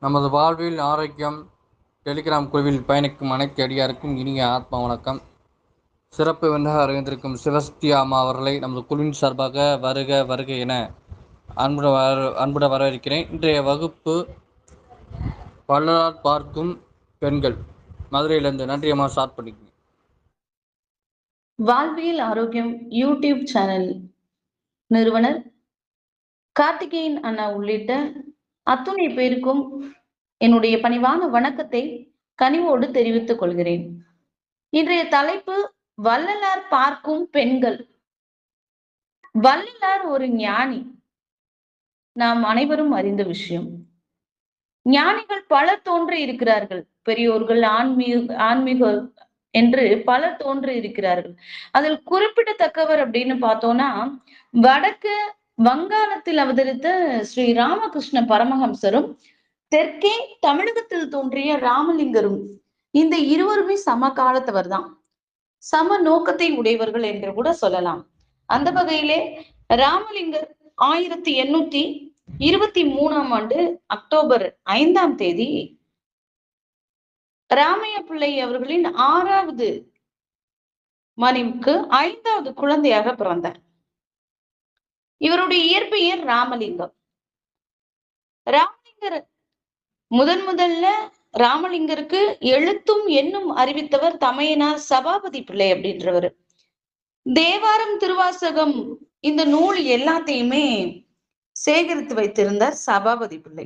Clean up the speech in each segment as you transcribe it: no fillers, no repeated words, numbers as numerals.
நமது வாழ்வில் ஆரோக்கியம் டெலிகிராம் குழுவில் பயணிக்கும் அனைத்து அடியாருக்கும் இனிய ஆத்ம வணக்கம். சிறப்பு விருந்தாக அறிந்திருக்கும் சிவஸ்தி அம்மா அவர்களை நமது குழுவின் சார்பாக வருக வருக என அன்புடன் வரவேற்கிறேன். இன்றைய வகுப்பு வள்ளலார் பார்க்கும் பெண்கள். மதுரையிலிருந்து. நன்றி அம்மா, ஸ்டார்ட் பண்ணிக்கோங்க. வாழ்வியல் ஆரோக்கியம் யூடியூப் சேனல் நிறுவனர் கார்த்திகேயன் அண்ணா உள்ளிட்ட அத்துணை பேருக்கும் என்னுடைய பணிவான வணக்கத்தை கனிவோடு தெரிவித்துக் கொள்கிறேன். இன்றைய தலைப்பு வள்ளலார் பார்க்கும் பெண்கள். வள்ளலார் ஒரு ஞானி, நாம் அனைவரும் அறிந்த விஷயம். ஞானிகள் பலர் தோன்றி இருக்கிறார்கள். பெரியோர்கள், ஆன்மீக என்று பலர் தோன்றி இருக்கிறார்கள். அதில் குறிப்பிடத்தக்கவர் அப்படின்னு பார்த்தோம்னா, வடக்கு வங்காளத்தில் அவதரித்த ஸ்ரீ ராமகிருஷ்ண பரமஹம்சரும், தெற்கே தமிழகத்தில் தோன்றிய ராமலிங்கரும், இந்த இருவருமே சம காலத்தவர் தான், சம நோக்கத்தை உடையவர்கள் என்று கூட சொல்லலாம். அந்த வகையிலே ராமலிங்கர் 1823 அக்டோபர் 5 ராமையா பிள்ளை அவர்களின் 6வது மனைவிக்கு 5வது குழந்தையாக பிறந்தார். இவருடைய இயற்பெயர் ராமலிங்கம். ராமலிங்கர் முதல்ல ராமலிங்கருக்கு எழுத்தும் எண்ணும் அறிவித்தவர் தமையனார் சபாபதி பிள்ளை அப்படின்றவர். தேவாரம், திருவாசகம் இந்த நூல் எல்லாத்தையுமே சேகரித்து வைத்திருந்தார் சபாபதி பிள்ளை.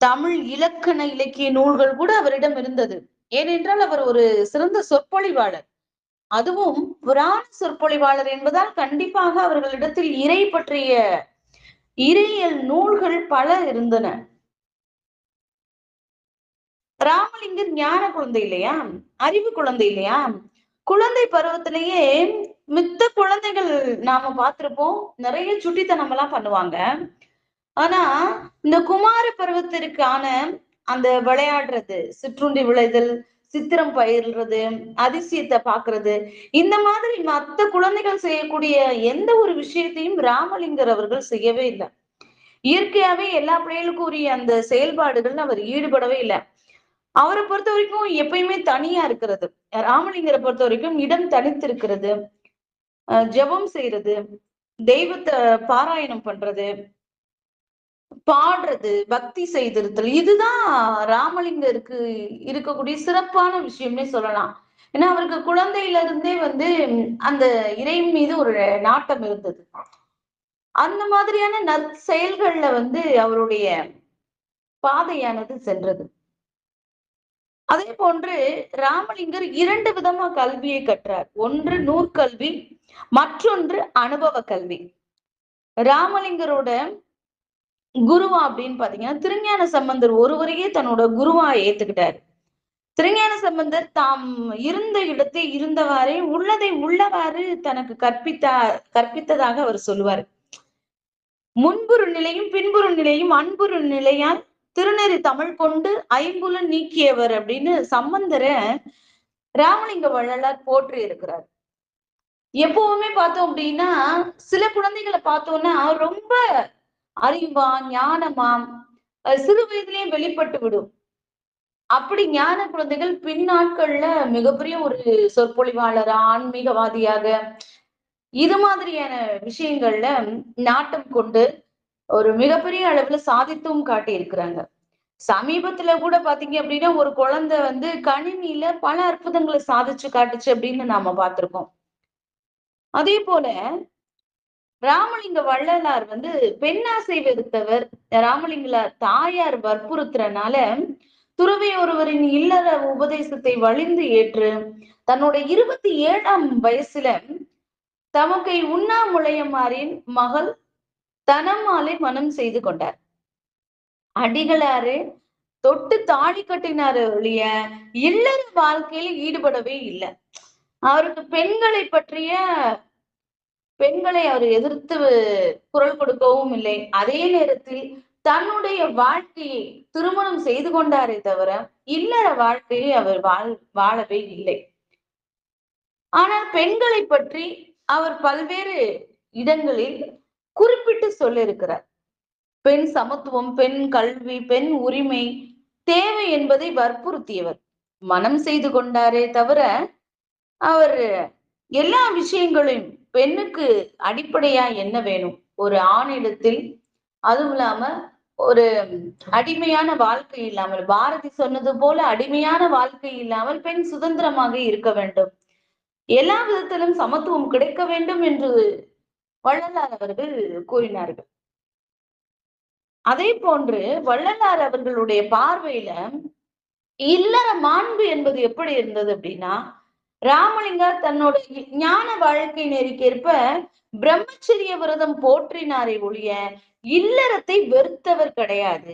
தமிழ் இலக்கண இலக்கிய நூல்கள் கூட அவரிடம் இருந்தது. ஏனென்றால் அவர் ஒரு சிறந்த சொற்பொழிவாளர், அதுவும் புராண சொற்பொழிவாளர் என்பதால் கண்டிப்பாக அவர்களிடத்தில் இறை பற்றிய இறையியல் நூல்கள் பல இருந்தன. ராமலிங்கர் ஞான குழந்தை இல்லையா, அறிவு குழந்தை இல்லையா? குழந்தை பருவத்திலேயே மித்த குழந்தைகள் நாம பார்த்திருப்போம், நிறைய சுட்டித்தனம் எல்லாம் பண்ணுவாங்க. ஆனா இந்த குமார பருவத்திற்கான அந்த விளையாடுறது, சிற்றுண்டி விளைதல், சித்திரம் பயிர்றது, அதிசயத்தை பாக்குறது, இந்த மாதிரி மற்ற குழந்தைகள் செய்யக்கூடிய எந்த ஒரு விஷயத்தையும் ராமலிங்கர் அவர்கள் செய்யவே இல்லை. இயற்கையாவே எல்லா பிள்ளைகளுக்கும் உரிய அந்த செயல்பாடுகள்னு அவர் ஈடுபடவே இல்லை. அவரை பொறுத்த வரைக்கும் எப்பயுமே தனியா இருக்கிறது. ராமலிங்கரை பொறுத்த வரைக்கும் இடம் தனித்து இருக்கிறது, ஜெபம் செய்யறது, தெய்வத்தை பாராயணம் பண்றது, பாடுறது, பக்தி செய்திருத்தல், இதுதான் ராமலிங்கருக்கு இருக்கக்கூடிய சிறப்பான விஷயம்னே சொல்லலாம். ஏன்னா அவருக்கு குழந்தையில இருந்தே அந்த இறை மீது ஒரு நாட்டம் இருந்தது. அந்த மாதிரியான நற்செயல்கள்ல அவருடைய பாதையானது சென்றது. அதே போன்று ராமலிங்கர் 2 விதமா கல்வியை கற்றார். ஒன்று நூற்கல்வி, மற்றொன்று அனுபவ கல்வி. ராமலிங்கரோட குருவா அப்படின்னு பாத்தீங்கன்னா திருஞான சம்பந்தர் ஒருவரையே தன்னோட குருவா ஏத்துக்கிட்டாரு. திருஞான சம்பந்தர் தாம் இருந்த இடத்தை இருந்தவாறே உள்ளதை உள்ளவாறு தனக்கு கற்பித்ததாக அவர் சொல்லுவார். முன்புறு நிலையும் பின்புறு நிலையும் அன்புறு நிலையால் திருநெறி தமிழ் கொண்டு ஐம்புலன் நீக்கியவர் அப்படின்னு சம்பந்தரை ராமலிங்க வள்ளலார் போற்றி இருக்கிறார். எப்பவுமே பார்த்தோம் அப்படின்னா சில குழந்தைகளை பார்த்தோம்னா ரொம்ப அறிவா, ஞானமாம், சிறு வயதிலேயே வெளிப்பட்டு விடும். அப்படி ஞான குழந்தைகள் பின்னாட்கள்ல மிகப்பெரிய ஒரு சொற்பொழிவாளரா, ஆன்மீகவாதியாக, இது மாதிரியான விஷயங்கள்ல நாட்டம் கொண்டு ஒரு மிகப்பெரிய அளவுல சாதித்தும் காட்டி இருக்கிறாங்க. சமீபத்துல கூட பாத்தீங்க அப்படின்னா ஒரு குழந்தை கணினியில பல அற்புதங்களை சாதிச்சு காட்டுச்சு அப்படின்னு நாம பார்த்திருக்கோம். அதே போல ராமலிங்க வள்ளலார் பெண்ணாசை வெறுத்தவர். ராமலிங்கலார் தாயார் வற்புறுத்துறனால துறவி ஒருவரின் இல்லற உபதேசத்தை வலிந்து ஏற்று தன்னுடைய 27ஆம் வயசுல தமக்கை உண்ணாமுலையம்மாரின் மகள் தனம்மாளை மனம் செய்து கொண்டார். அடிகளாரு தொட்டு தாலி கட்டினாரு ஒழிய இல்லற வாழ்க்கையில ஈடுபடவே இல்லை. அவருக்கு பெண்களை அவர் எதிர்த்து குரல் கொடுக்கவும் இல்லை. அதே நேரத்தில் தன்னுடைய வாழ்க்கையை திருமணம் செய்து கொண்டாரே தவிர இல்லற வாழ்க்கையை அவர் வாழவே இல்லை. ஆனால் பெண்களை பற்றி அவர் பல்வேறு இடங்களில் குறிப்பிட்டு சொல்லியிருக்கிறார். பெண் சமத்துவம், பெண் கல்வி, பெண் உரிமை, தேவை என்பதை வற்புறுத்தியவர். மனம் செய்து கொண்டாரே தவிர அவர் எல்லா விஷயங்களையும் பெண்ணுக்கு அடிப்படையா என்ன வேணும், ஒரு ஆணிடத்தில், அதுவும் இல்லாம ஒரு அடிமையான வாழ்க்கை இல்லாமல், பாரதி சொன்னது போல அடிமையான வாழ்க்கை இல்லாமல் பெண் சுதந்திரமாக இருக்க வேண்டும், எல்லா விதத்திலும் சமத்துவம் கிடைக்க வேண்டும் என்று வள்ளலார் அவர்கள் கூறினார்கள். அதே போன்று வள்ளலார் அவர்களுடைய பார்வையில இல்லற மாண்பு என்பது எப்படி இருந்தது அப்படின்னா, ராமலிங்கர் தன்னோட ஞான வாழ்க்கை நெறிக்கேற்ப பிரம்மச்சரிய விரதம் போற்றினாரே ஒழிய இல்லறத்தை வெறுத்தவர் கிடையாது.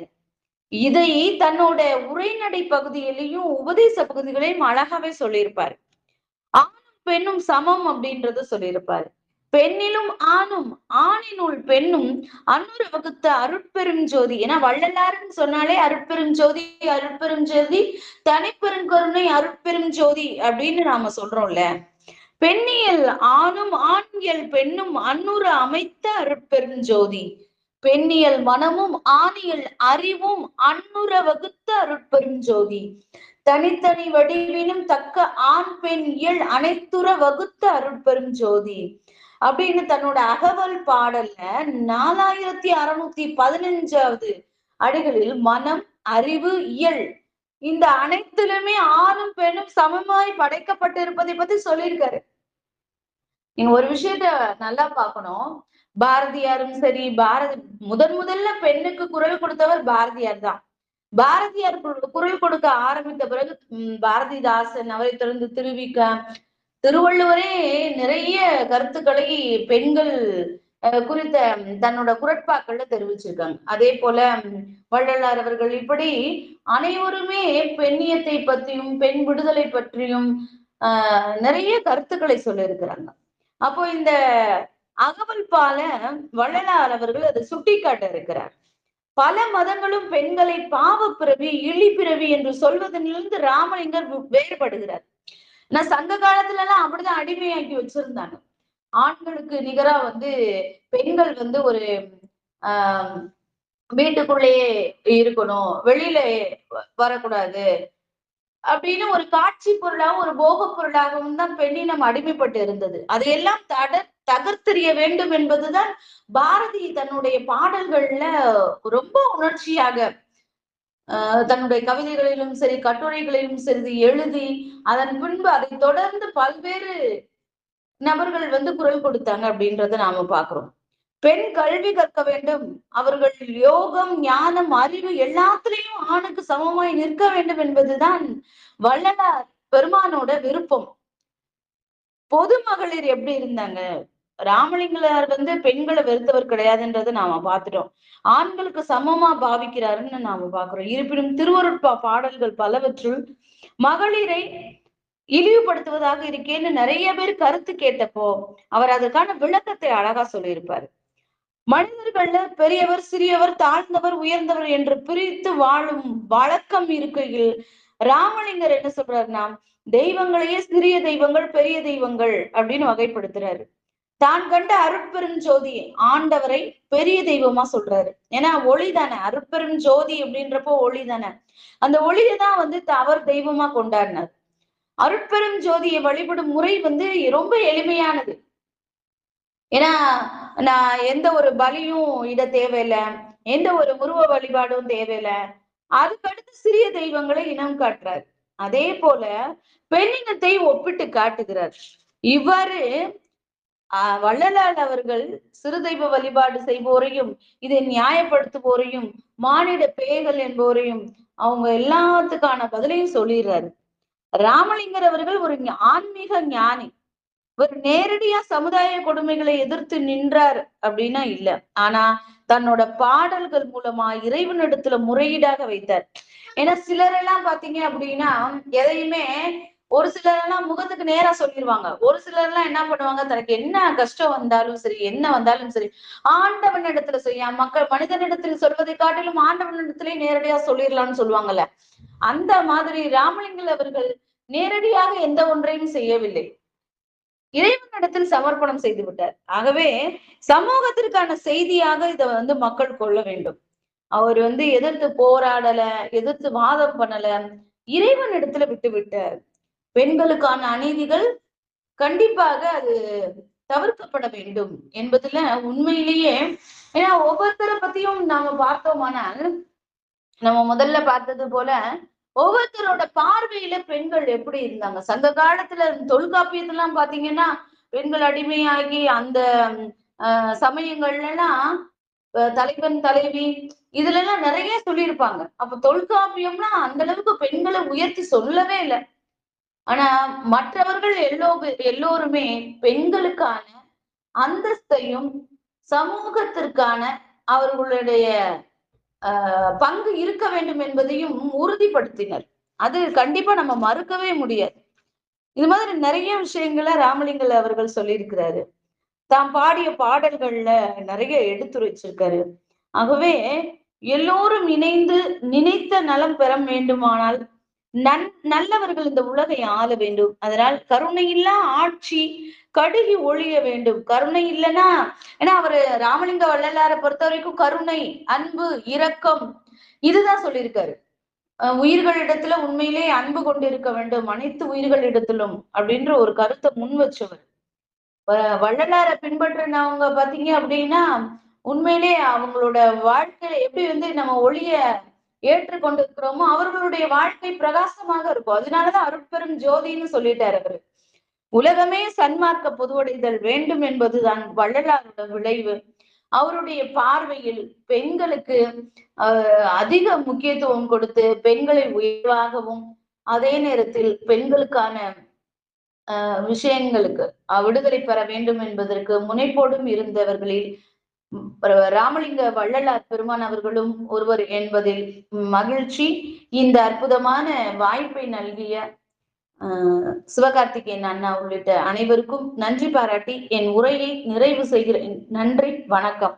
இதை தன்னோட உரைநடை பகுதியிலையும் உபதேச பகுதிகளையும் அழகாவே சொல்லியிருப்பார். ஆணும் பெண்ணும் சமம் அப்படின்றத சொல்லியிருப்பாரு. பெண்ணிலும் ஆணும், ஆணினுள் பெண்ணும் அன்னுரு வகுத்த அருட்பெரும் ஜோதி. ஏன்னா வள்ளலாருன்னு சொன்னாலே அருட்பெரும் ஜோதி, அருட்பெரும் ஜோதி, தனிப்பெருங்கருணை அருட்பெரும் ஜோதி அப்படின்னு நாம சொல்றோம்ல. பெண்ணியல் ஆணும், ஆண்யல் பெண்ணும் அன்னுரு அமைத்த அருட்பெரும் ஜோதி. பெண்ணியல் மனமும் ஆணியல் அறிவும் அன்னுர வகுத்த அருட்பெரும் ஜோதி. தனித்தனி வடிவினும் தக்க ஆண் பெண் இயல் அனைத்துற வகுத்த அருட்பெரும் ஜோதி அப்படின்னு தன்னோட அகவல் பாடல்ல 4615 அடிகளில் மனம், அறிவு, இயல் இந்த அனைத்திலுமே ஆணும் பெண்ணும் சமமாய் படைக்கப்பட்டிருப்பதை பத்தி சொல்லியிருக்காரு. நீங்க ஒரு விஷயத்த நல்லா பார்க்கணும். பாரதியாரும் சரி, முதல்ல பெண்ணுக்கு குரல் கொடுத்தவர் பாரதியார் தான். பாரதியார் குரல் கொடுக்க ஆரம்பித்த பிறகு பாரதிதாசன், அவரை தொடர்ந்து திருவிக, திருவள்ளுவரே நிறைய கருத்துக்களை பெண்கள் குறித்த தன்னோட குரட்பாக்கள்ல தெரிவிச்சிருக்காங்க. அதே போல வள்ளலார் அவர்கள், இப்படி அனைவருமே பெண்ணியத்தை பற்றியும் பெண் விடுதலை பற்றியும் நிறைய கருத்துக்களை சொல்லியிருக்கிறாங்க. அப்போ இந்த அகவல் பால வள்ளலார் அவர்கள் அதை சுட்டிக்காட்ட இருக்கிறார். பல மதங்களும் பெண்களை பாவ பிறவி, இழி பிறவி என்று சொல்வதிலிருந்து ராமலிங்கர் வேறுபடுகிறார். நான் சங்க காலத்துல எல்லாம் அப்படிதான் அடிமையாக்கி வச்சிருந்தாங்க. ஆண்களுக்கு நிகரா பெண்கள் ஒரு ஆஹ் வீட்டுக்குள்ளேயே இருக்கணும், வெளியில வரக்கூடாது அப்படின்னு ஒரு காட்சி பொருளாகவும் ஒரு போக பொருளாகவும் தான் பெண்ணினம் அடிமைப்பட்டு இருந்தது. அதையெல்லாம் தகர்த்தெறிய வேண்டும் என்பதுதான் பாரதி தன்னுடைய பாடல்கள்ல ரொம்ப உணர்ச்சியாக தன்னுடைய கவிதைகளிலும் சரி, கட்டுரைகளிலும் சரி எழுதி, அதன் பின்பு அதை தொடர்ந்து பல்வேறு நபர்கள் குரல் கொடுத்தாங்க அப்படின்றத நாம பாக்குறோம். பெண் கல்வி கற்க வேண்டும், அவர்கள் யோகம், ஞானம், அறிவு எல்லாத்திலையும் ஆணுக்கு சமமாய் நிற்க வேண்டும் என்பதுதான் வள்ளலார் பெருமானோட விருப்பம். பொது மகளிர் எப்படி இருந்தாங்க? ராமலிங்கர் பெண்களை வெறுத்தவர் கிடையாதுன்றதை நாம பார்த்துட்டோம். ஆண்களுக்கு சமமா பாவிக்கிறாருன்னு நாம பாக்குறோம். இருப்பினும் திருவருட்பா பாடல்கள் பலவற்றுள் மகளிரை இழிவுபடுத்துவதாக இருக்கேன்னு நிறைய பேர் கருத்து கேட்டப்போ அவர் அதற்கான விளக்கத்தை அழகா சொல்லியிருப்பாரு. மனிதர்கள்ல பெரியவர், சிறியவர், தாழ்ந்தவர், உயர்ந்தவர் என்று பிரித்து வாழும் வழக்கம் இருக்கையில் ராமலிங்கர் என்ன சொல்றாருன்னா, தெய்வங்களையே சிறிய தெய்வங்கள், பெரிய தெய்வங்கள் அப்படின்னு வகைப்படுத்துறாரு. தான் கண்ட அருட்பெரும் ஜோதி ஆண்டவரை பெரிய தெய்வமா சொல்றாரு. ஏன்னா ஒளி தானே, அருட்பெரும் ஜோதி அப்படின்றப்போ ஒளி தானே. அந்த ஒளியை தான் அவர் தெய்வமா கொண்டாடினார். அருட்பெரும் ஜோதியை வழிபடும் முறை ரொம்ப எளிமையானது. ஏன்னா நான் எந்த ஒரு பலியும் இட தேவையில்லை, எந்த ஒரு உருவ வழிபாடும் தேவையில்லை. அதுக்கடுத்து சிறிய தெய்வங்களை இனம் காட்டுறார். அதே போல பெண்ணினத்தை ஒப்பிட்டு காட்டுகிறார். இவ்வாறு வள்ளலார் அவர்கள் சிறு தெய்வ வழிபாடு செய்வோரையும், இதை நியாயப்படுத்துவோரையும், மானிட பேய்கள் என்போரையும் அவங்க எல்லாத்துக்கான பதிலையும் சொல்லிடுறாரு. ராமலிங்கர் அவர்கள் ஒரு ஆன்மீக ஞானி. ஒரு நேரடியா சமுதாய கொடுமைகளை எதிர்த்து நின்றார் அப்படின்னா இல்ல. ஆனா தன்னோட பாடல்கள் மூலமா இறைவனிடத்துல முறையீடாக வைத்தார். ஏன்னா சிலரெல்லாம் பாத்தீங்க அப்படின்னா எதையுமே ஒரு சிலரெல்லாம் முகத்துக்கு நேரா சொல்லிடுவாங்க. ஒரு சிலர்லாம் என்ன பண்ணுவாங்க, தனக்கு என்ன கஷ்டம் வந்தாலும் சரி, என்ன வந்தாலும் சரி, ஆண்டவனிடத்துல செய்ய மனிதனிடத்தில் சொல்வதை காட்டிலும் ஆண்டவனிடத்திலே நேரடியா சொல்லிடலாம்னு சொல்லுவாங்கல்ல. அந்த மாதிரி ராமலிங்கர் அவர்கள் நேரடியாக எந்த ஒன்றையும் செய்யவில்லை, இறைவனிடத்தில் சமர்ப்பணம் செய்து விட்டார். ஆகவே சமூகத்திற்கான செய்தியாக இதை மக்கள் கொள்ள வேண்டும். அவர் எதிர்த்து போராடல, எதிர்த்து வாதம் பண்ணல, இறைவன் இடத்துல விட்டு விட்டார். பெண்களுக்கான அநீதிகள் கண்டிப்பாக அது தவிர்க்கப்பட வேண்டும் என்பதுல உண்மையிலேயே, ஏன்னா ஒவ்வொருத்தரை பத்தியும் நாம பார்த்தோமானால், நம்ம முதல்ல பார்த்தது போல ஒவ்வொருத்தரோட பார்வையில பெண்கள் எப்படி இருந்தாங்க. சங்க காலத்துல தொல்காப்பியத்தெல்லாம் பாத்தீங்கன்னா, பெண்கள் அடிமையாகி அந்த சமயங்கள்ல எல்லாம் தலைவன் தலைவி இதுல எல்லாம் நிறைய சொல்லியிருப்பாங்க. அப்ப தொல்காப்பியம்னா அந்த அளவுக்கு பெண்களை உயர்த்தி சொல்லவே இல்லை. ஆனா மற்றவர்கள் எல்லோருமே பெண்களுக்கான அந்தஸ்தையும் சமூகத்திற்கான அவர்களுடைய பங்கு இருக்க வேண்டும் என்பதையும் உறுதிப்படுத்தினர். அது கண்டிப்பா நம்ம மறுக்கவே முடியாது. இது மாதிரி நிறைய விஷயங்களை ராமலிங்கர் அவர்கள் சொல்லியிருக்கிறாரு. தாம் பாடிய பாடல்கள்ல நிறைய எடுத்துரைச்சிருக்காரு. ஆகவே எல்லோரும் இணைந்து நினைத்த நலம் பெற வேண்டுமானால் நல்லவர்கள் இந்த உலகை ஆள வேண்டும். அதனால் கருணையில்லா ஆட்சி கடுகி ஒழிய வேண்டும். கருணை இல்லைன்னா, ஏன்னா அவரு ராமலிங்க வள்ளலாரை பொறுத்த வரைக்கும் கருணை, அன்பு, இரக்கம் இதுதான் சொல்லியிருக்காரு. உயிர்களிடத்துல உண்மையிலே அன்பு கொண்டு இருக்க வேண்டும் அனைத்து உயிர்களிடத்திலும் அப்படின்ற ஒரு கருத்தை முன் வச்சவர். வள்ளலாரை பின்பற்றினவங்க பாத்தீங்க அப்படின்னா உண்மையிலே அவங்களோட வாழ்க்கையில எப்படி நம்ம ஒளிய ஏற்றுக்கொண்டு இருக்கிறோமோ அவர்களுடைய வாழ்க்கை பிரகாசமாக இருக்கும். அதனாலதான் அருட்பெரும் ஜோதின்னு சொல்லிட்டாரு அவரு. உலகமே சன்மார்க்க பொதுவடைதல் வேண்டும் என்பதுதான் வள்ளலாரோட விளைவு. அவருடைய பார்வையில் பெண்களுக்கு அதிக முக்கியத்துவம் கொடுத்து பெண்களை உயர்வாகவும் அதே நேரத்தில் பெண்களுக்கான விஷயங்களுக்கு விடுதலை பெற வேண்டும் என்பதற்கு முனைப்போடும் இருந்தவர்களில் ராமலிங்க வள்ளலார் பெருமான் அவர்களும் ஒருவர் என்பதில் மகிழ்ச்சி. இந்த அற்புதமான வாய்ப்பை நல்கிய சிவகார்த்திகேயன் அண்ணா உள்ளிட்ட அனைவருக்கும் நன்றி பாராட்டி என் உரையை நிறைவு செய்கிறேன். நன்றி, வணக்கம்.